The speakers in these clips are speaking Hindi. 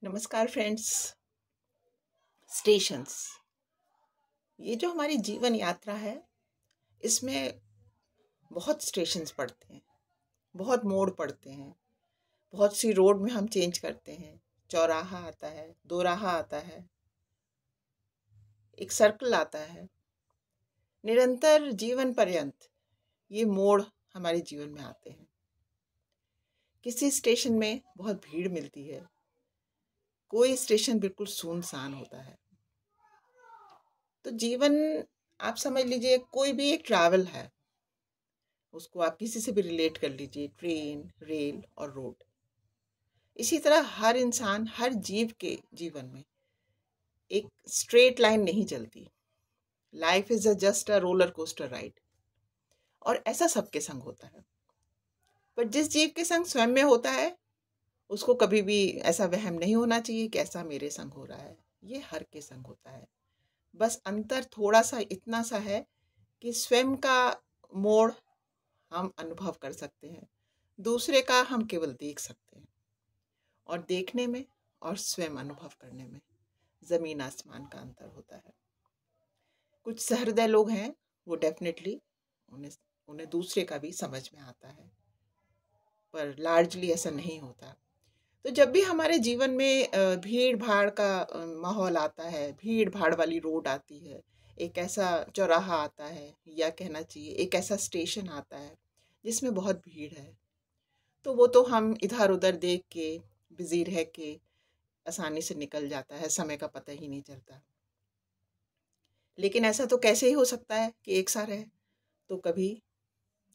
नमस्कार फ्रेंड्स। स्टेशंस, ये जो हमारी जीवन यात्रा है, इसमें बहुत स्टेशंस पड़ते हैं, बहुत मोड़ पड़ते हैं, बहुत सी रोड में हम चेंज करते हैं। चौराहा आता है, दोराहा आता है, एक सर्कल आता है। निरंतर जीवन पर्यंत ये मोड़ हमारे जीवन में आते हैं। किसी स्टेशन में बहुत भीड़ मिलती है, कोई स्टेशन बिल्कुल सुनसान होता है। तो जीवन, आप समझ लीजिए, कोई भी एक ट्रैवल है, उसको आप किसी से भी रिलेट कर लीजिए, ट्रेन, रेल और रोड। इसी तरह हर इंसान, हर जीव के जीवन में एक स्ट्रेट लाइन नहीं चलती। Life is just a roller coaster ride, और ऐसा सबके संग होता है। पर जिस जीव के संग स्वयं में होता है, उसको कभी भी ऐसा वहम नहीं होना चाहिए कि ऐसा मेरे संग हो रहा है। ये हर के संग होता है। बस अंतर थोड़ा सा इतना सा है कि स्वयं का मोड़ हम अनुभव कर सकते हैं, दूसरे का हम केवल देख सकते हैं। और देखने में और स्वयं अनुभव करने में जमीन आसमान का अंतर होता है। कुछ सहृदय लोग हैं, वो डेफिनेटली उन्हें दूसरे का भी समझ में आता है, पर लार्जली ऐसा नहीं होता। तो जब भी हमारे जीवन में भीड़ भाड़ का माहौल आता है, भीड़ भाड़ वाली रोड आती है, एक ऐसा चौराहा आता है, या कहना चाहिए एक ऐसा स्टेशन आता है जिसमें बहुत भीड़ है, तो वो तो हम इधर उधर देख के, बिजी रह के आसानी से निकल जाता है, समय का पता ही नहीं चलता। लेकिन ऐसा तो कैसे ही हो सकता है कि एक साथ रहे। तो कभी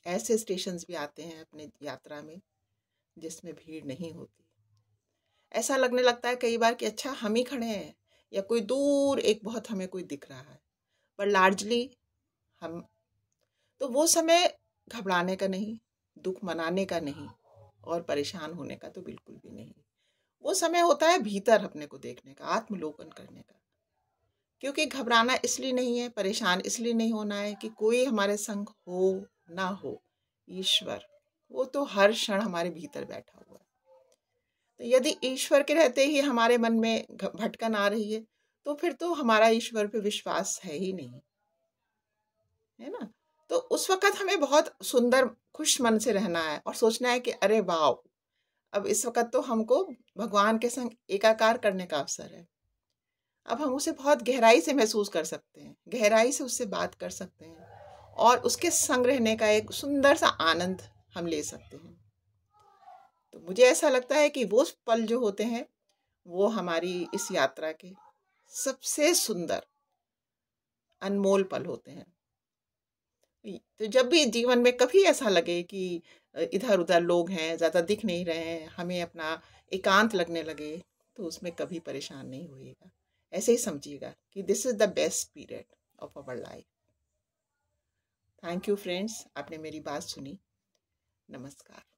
ऐसे स्टेशंस भी आते हैं अपने यात्रा में जिसमें भीड़ नहीं होती। ऐसा लगने लगता है कई बार कि अच्छा हम ही खड़े हैं, या कोई दूर एक बहुत हमें कोई दिख रहा है। पर लार्जली हम, तो वो समय घबराने का नहीं, दुख मनाने का नहीं, और परेशान होने का तो बिल्कुल भी नहीं। वो समय होता है भीतर अपने को देखने का, आत्मलोकन करने का। क्योंकि घबराना इसलिए नहीं है, परेशान इसलिए नहीं होना है कि कोई हमारे संग हो ना हो, ईश्वर वो तो हर क्षण हमारे भीतर बैठा हुआ है। तो यदि ईश्वर के रहते ही हमारे मन में भटकन आ रही है, तो फिर तो हमारा ईश्वर पे विश्वास है ही नहीं, है ना। तो उस वक्त हमें बहुत सुंदर खुश मन से रहना है और सोचना है कि अरे वाह, अब इस वक्त तो हमको भगवान के संग एकाकार करने का अवसर है। अब हम उसे बहुत गहराई से महसूस कर सकते हैं, गहराई से उससे बात कर सकते हैं, और उसके संग रहने का एक सुंदर सा आनंद हम ले सकते हैं। तो मुझे ऐसा लगता है कि वो पल जो होते हैं, वो हमारी इस यात्रा के सबसे सुंदर अनमोल पल होते हैं। तो जब भी जीवन में कभी ऐसा लगे कि इधर उधर लोग हैं, ज़्यादा दिख नहीं रहे हैं, हमें अपना एकांत लगने लगे, तो उसमें कभी परेशान नहीं होइएगा। ऐसे ही समझिएगा कि this is the best period of our life. Thank you friends, आपने मेरी बात सुनी। नमस्कार।